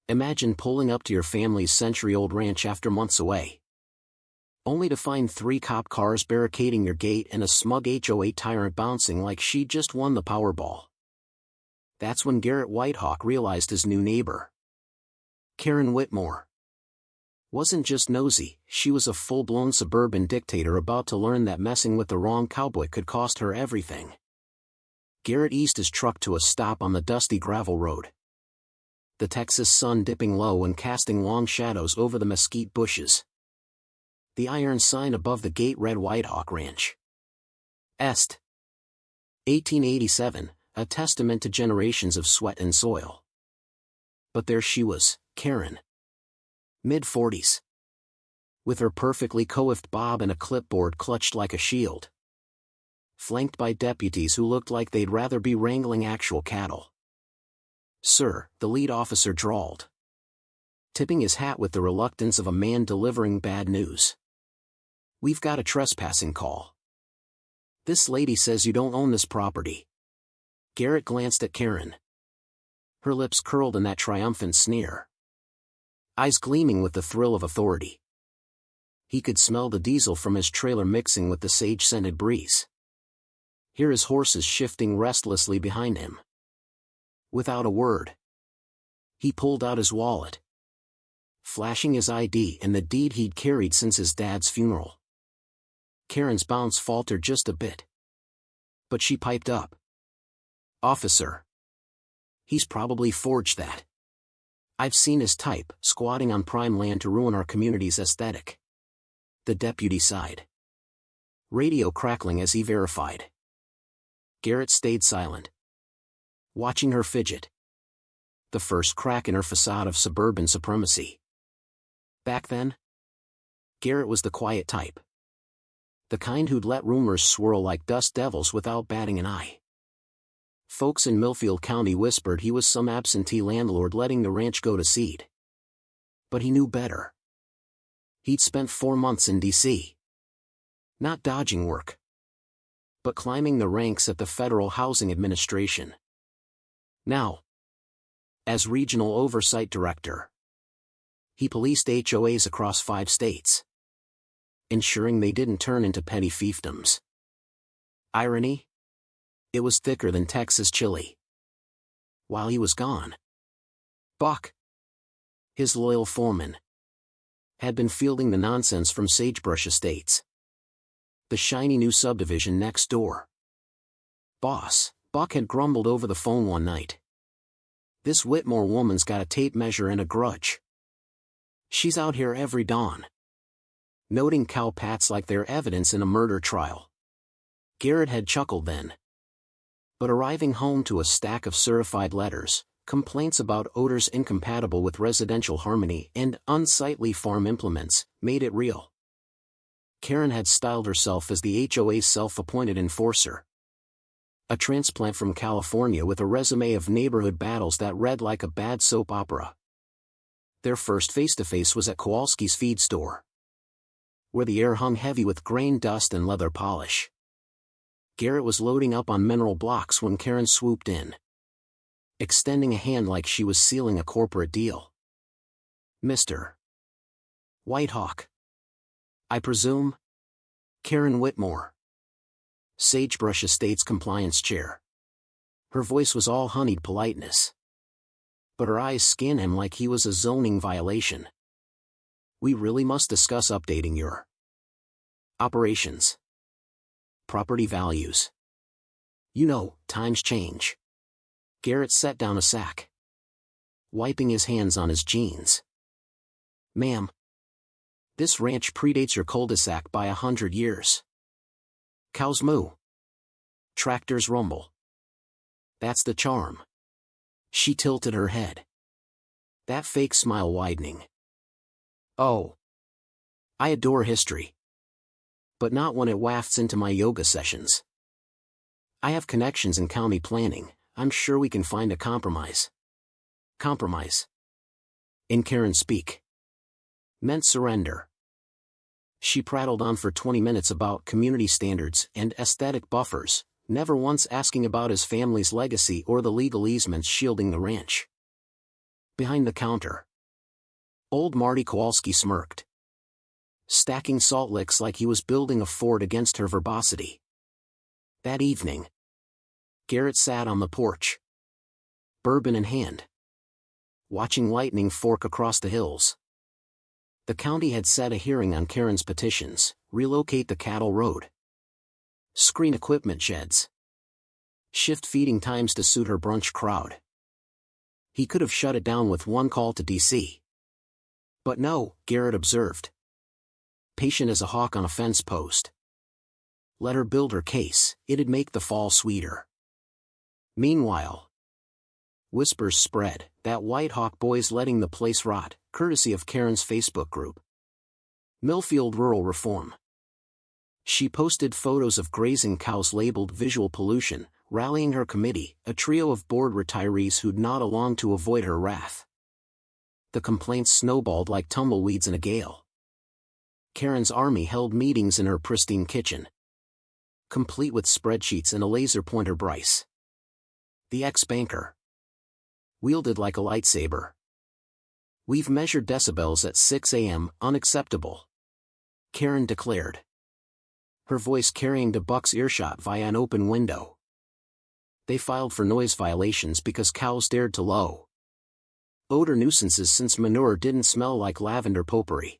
Imagine pulling up to your family's century-old ranch after months away, only to find 3 cop cars barricading your gate and a smug HOA tyrant bouncing like she just won the Powerball. That's when Garrett Whitehawk realized his new neighbor, Karen Whitmore, wasn't just nosy. She was a full-blown suburban dictator about to learn that messing with the wrong cowboy could cost her everything. Garrett eased his truck to a stop on the dusty gravel road, the Texas sun dipping low and casting long shadows over the mesquite bushes. The iron sign above the gate read Whitehawk Ranch. Est. 1887, a testament to generations of sweat and soil. But there she was, Karen, mid-40s, with her perfectly coiffed bob and a clipboard clutched like a shield, flanked by deputies who looked like they'd rather be wrangling actual cattle. "Sir," the lead officer drawled, tipping his hat with the reluctance of a man delivering bad news. "We've got a trespassing call. This lady says you don't own this property." Garrett glanced at Karen, her lips curled in that triumphant sneer, eyes gleaming with the thrill of authority. He could smell the diesel from his trailer mixing with the sage-scented breeze, hear his horses shifting restlessly behind him. Without a word, he pulled out his wallet, flashing his ID and the deed he'd carried since his dad's funeral. Karen's bounce faltered just a bit, but she piped up, "Officer, he's probably forged that. I've seen his type, squatting on prime land to ruin our community's aesthetic." The deputy sighed, radio crackling as he verified. Garrett stayed silent, watching her fidget, the first crack in her facade of suburban supremacy. Back then, Garrett was the quiet type, the kind who'd let rumors swirl like dust devils without batting an eye. Folks in Millfield County whispered he was some absentee landlord letting the ranch go to seed. But he knew better. He'd spent 4 months in D.C., not dodging work, but climbing the ranks at the Federal Housing Administration. Now, as Regional Oversight Director, he policed HOAs across 5 states, ensuring they didn't turn into petty fiefdoms. Irony? It was thicker than Texas chili. While he was gone, Buck, his loyal foreman, had been fielding the nonsense from Sagebrush Estates, the shiny new subdivision next door. "Boss," Buck had grumbled over the phone one night, "this Whitmore woman's got a tape measure and a grudge. She's out here every dawn, noting cow pats like they're evidence in a murder trial." Garrett had chuckled then, but arriving home to a stack of certified letters, complaints about odors incompatible with residential harmony and unsightly farm implements, made it real. Karen had styled herself as the HOA's self-appointed enforcer, a transplant from California with a resume of neighborhood battles that read like a bad soap opera. Their first face-to-face was at Kowalski's feed store, where the air hung heavy with grain dust and leather polish. Garrett was loading up on mineral blocks when Karen swooped in, extending a hand like she was sealing a corporate deal. "Mr. Whitehawk, I presume?" Karen Whitmore, Sagebrush Estates Compliance Chair. Her voice was all honeyed politeness, but her eyes scanned him like he was a zoning violation. "We really must discuss updating your operations. Property values. You know, times change." Garrett set down a sack, wiping his hands on his jeans. "Ma'am, this ranch predates your cul-de-sac by 100 years. Cows moo. Tractors rumble. That's the charm." She tilted her head, that fake smile widening. "Oh, I adore history, but not when it wafts into my yoga sessions. I have connections in county planning. I'm sure we can find a compromise." Compromise, in Karen's speak, meant surrender. She prattled on for 20 minutes about community standards and aesthetic buffers, never once asking about his family's legacy or the legal easements shielding the ranch. Behind the counter, old Marty Kowalski smirked, stacking salt licks like he was building a fort against her verbosity. That evening, Garrett sat on the porch, bourbon in hand, watching lightning fork across the hills. The county had set a hearing on Karen's petitions: relocate the cattle road, screen equipment sheds, shift feeding times to suit her brunch crowd. He could have shut it down with one call to D.C. But no, Garrett observed, patient as a hawk on a fence post. Let her build her case, it'd make the fall sweeter. Meanwhile, whispers spread that White Hawk Boy's letting the place rot, courtesy of Karen's Facebook group, Millfield Rural Reform. She posted photos of grazing cows labeled visual pollution, rallying her committee, a trio of bored retirees who'd nod along to avoid her wrath. The complaints snowballed like tumbleweeds in a gale. Karen's army held meetings in her pristine kitchen, complete with spreadsheets and a laser pointer Bryce, the ex-banker, wielded like a lightsaber. We've measured decibels at 6 a.m., unacceptable, Karen declared, her voice carrying to Buck's earshot via an open window. They filed for noise violations because cows dared to low odor nuisances since manure didn't smell like lavender potpourri.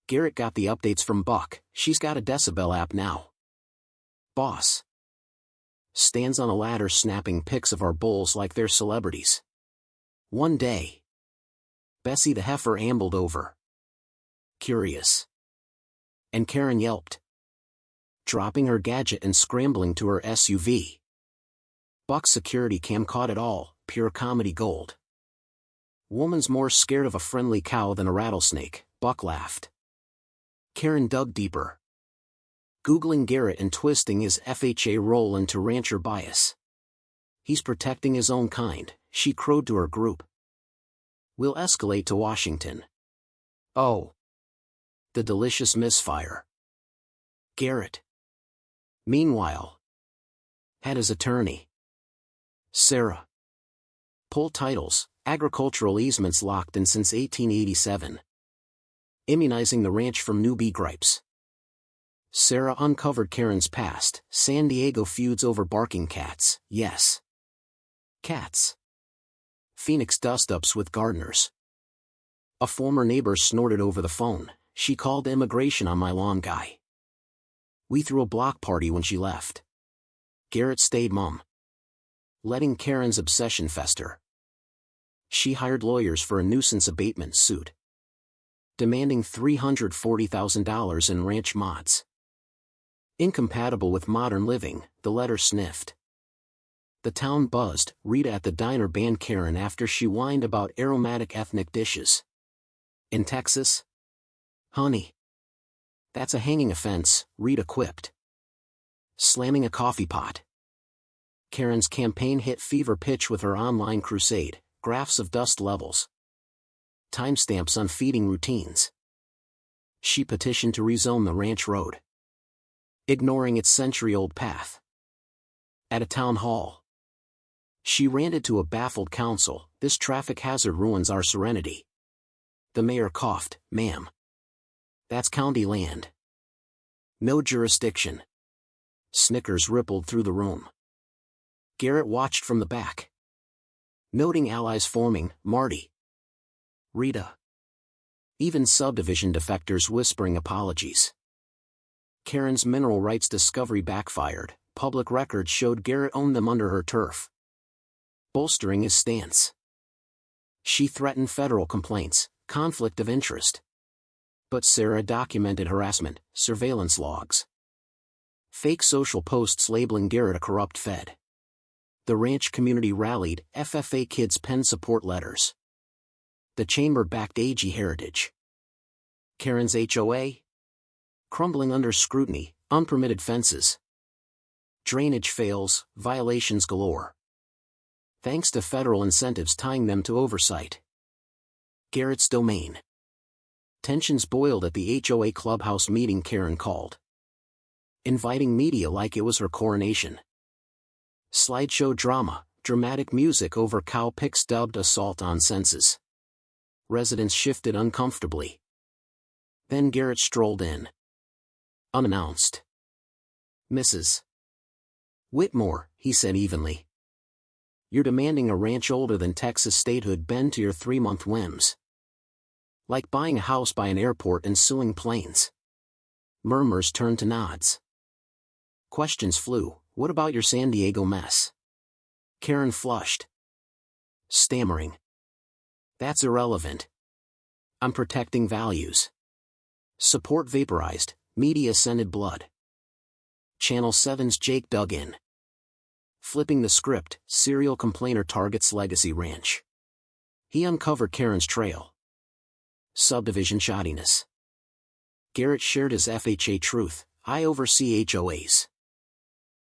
Garrett got the updates from Buck. She's got a decibel app now. Boss stands on a ladder snapping pics of our bulls like they're celebrities. One day, Bessie the heifer ambled over, curious, and Karen yelped, dropping her gadget and scrambling to her SUV. Buck's security cam caught it all, pure comedy gold. Woman's more scared of a friendly cow than a rattlesnake, Buck laughed. Karen dug deeper, Googling Garrett and twisting his FHA role into rancher bias. He's protecting his own kind, she crowed to her group. We'll escalate to Washington. Oh, the delicious misfire. Garrett, meanwhile, had his attorney, Sarah, pull titles, agricultural easements locked in since 1887. Immunizing the ranch from newbie gripes. Sarah uncovered Karen's past, San Diego feuds over barking cats, yes. Cats. Phoenix dust-ups with gardeners. A former neighbor snorted over the phone, she called immigration on my lawn guy. We threw a block party when she left. Garrett stayed mum, letting Karen's obsession fester. She hired lawyers for a nuisance abatement suit, demanding $340,000 in ranch mods. Incompatible with modern living, the letter sniffed. The town buzzed. Rita at the diner banned Karen after she whined about aromatic ethnic dishes. In Texas? Honey, that's a hanging offense, Rita quipped, slamming a coffee pot. Karen's campaign hit fever pitch with her online crusade, graphs of dust levels, timestamps on feeding routines. She petitioned to rezone the ranch road, ignoring its century-old path. At a town hall, she ranted to a baffled council, this traffic hazard ruins our serenity. The mayor coughed, ma'am, that's county land. No jurisdiction. Snickers rippled through the room. Garrett watched from the back, noting allies forming, Marty, Rita, even subdivision defectors whispering apologies. Karen's mineral rights discovery backfired, public records showed Garrett owned them under her turf, bolstering his stance. She threatened federal complaints, conflict of interest. But Sarah documented harassment, surveillance logs, fake social posts labeling Garrett a corrupt Fed. The ranch community rallied, FFA kids penned support letters. The chamber backed AG Heritage. Karen's HOA? Crumbling under scrutiny, unpermitted fences, drainage fails, violations galore. Thanks to federal incentives tying them to oversight. Garrett's domain. Tensions boiled at the HOA clubhouse meeting Karen called, inviting media like it was her coronation. Slideshow drama, Dramatic music over cow picks dubbed assault on senses. Residents shifted uncomfortably. Then Garrett strolled in. Unannounced. "Mrs. Whitmore," he said evenly. "You're demanding a ranch older than Texas statehood bend to your 3-month whims. Like buying a house by an airport and suing planes." Murmurs turned to nods. Questions flew. "What about your San Diego mess?" Karen flushed, stammering. "That's irrelevant. I'm protecting values." Support vaporized, media scented blood. Channel 7's Jake dug in. Flipping the script, serial complainer targets legacy ranch. He uncovered Karen's trail. Subdivision shoddiness. Garrett shared his FHA truth. "I oversee HOAs.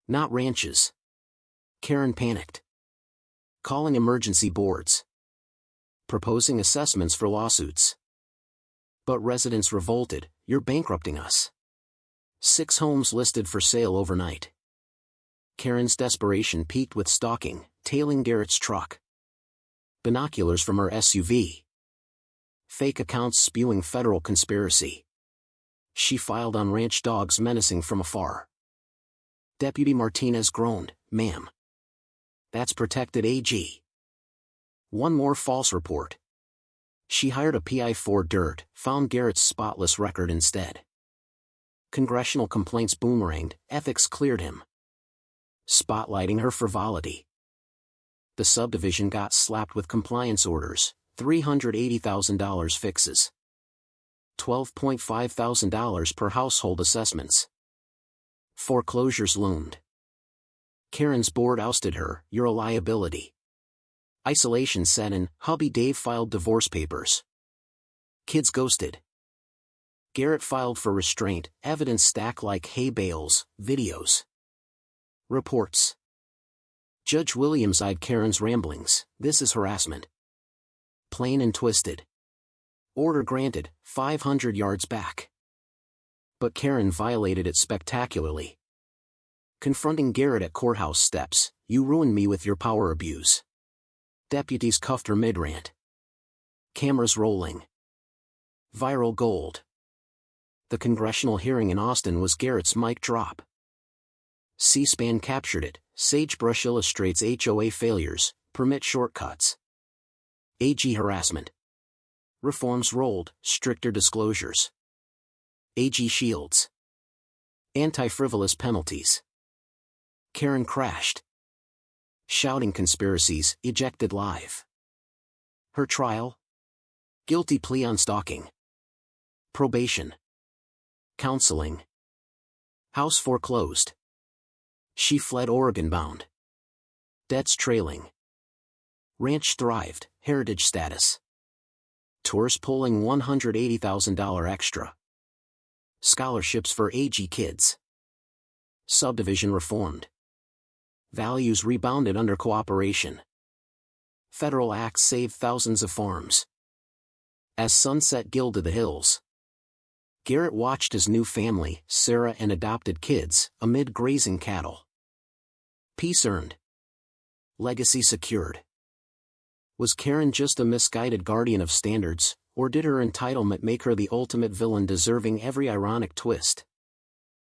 Not ranches." Karen panicked. Calling emergency boards. Proposing assessments for lawsuits. But residents revolted. "You're bankrupting us." 6 homes listed for sale overnight. Karen's desperation peaked with stalking, tailing Garrett's truck. Binoculars from her SUV. Fake accounts spewing federal conspiracy. She filed on ranch dogs menacing from afar. Deputy Martinez groaned, "Ma'am. That's protected AG." One more false report. She hired a PI for dirt, found Garrett's spotless record instead. Congressional complaints boomeranged, ethics cleared him. Spotlighting her frivolity. The subdivision got slapped with compliance orders, $380,000 fixes. $12,500 per household assessments. Foreclosures loomed. Karen's board ousted her. "You're a liability." Isolation set in. Hubby Dave filed divorce papers. Kids ghosted. Garrett filed for restraint. Evidence stacked like hay bales. Videos. Reports. Judge Williams eyed Karen's ramblings. "This is harassment. Plain and twisted." Order granted, 500 yards back. But Karen violated it spectacularly. Confronting Garrett at courthouse steps, "You ruined me with your power abuse." Deputies cuffed her mid-rant. Cameras rolling. Viral gold. The congressional hearing in Austin was Garrett's mic drop. C-SPAN captured it. Sagebrush illustrates HOA failures, permit shortcuts. AG harassment. Reforms rolled, stricter disclosures. AG shields. Anti-frivolous penalties. Karen crashed. Shouting conspiracies, ejected live. Her trial? Guilty plea on stalking. Probation. Counseling. House foreclosed. She fled Oregon-bound. Debts trailing. Ranch thrived, heritage status. Tours pulling $180,000 extra. Scholarships for AG kids. Subdivision reformed. Values rebounded under cooperation. Federal acts saved thousands of farms. As sunset gilded the hills, Garrett watched his new family, Sarah and adopted kids, amid grazing cattle. Peace earned. Legacy secured. Was Karen just a misguided guardian of standards, or did her entitlement make her the ultimate villain deserving every ironic twist?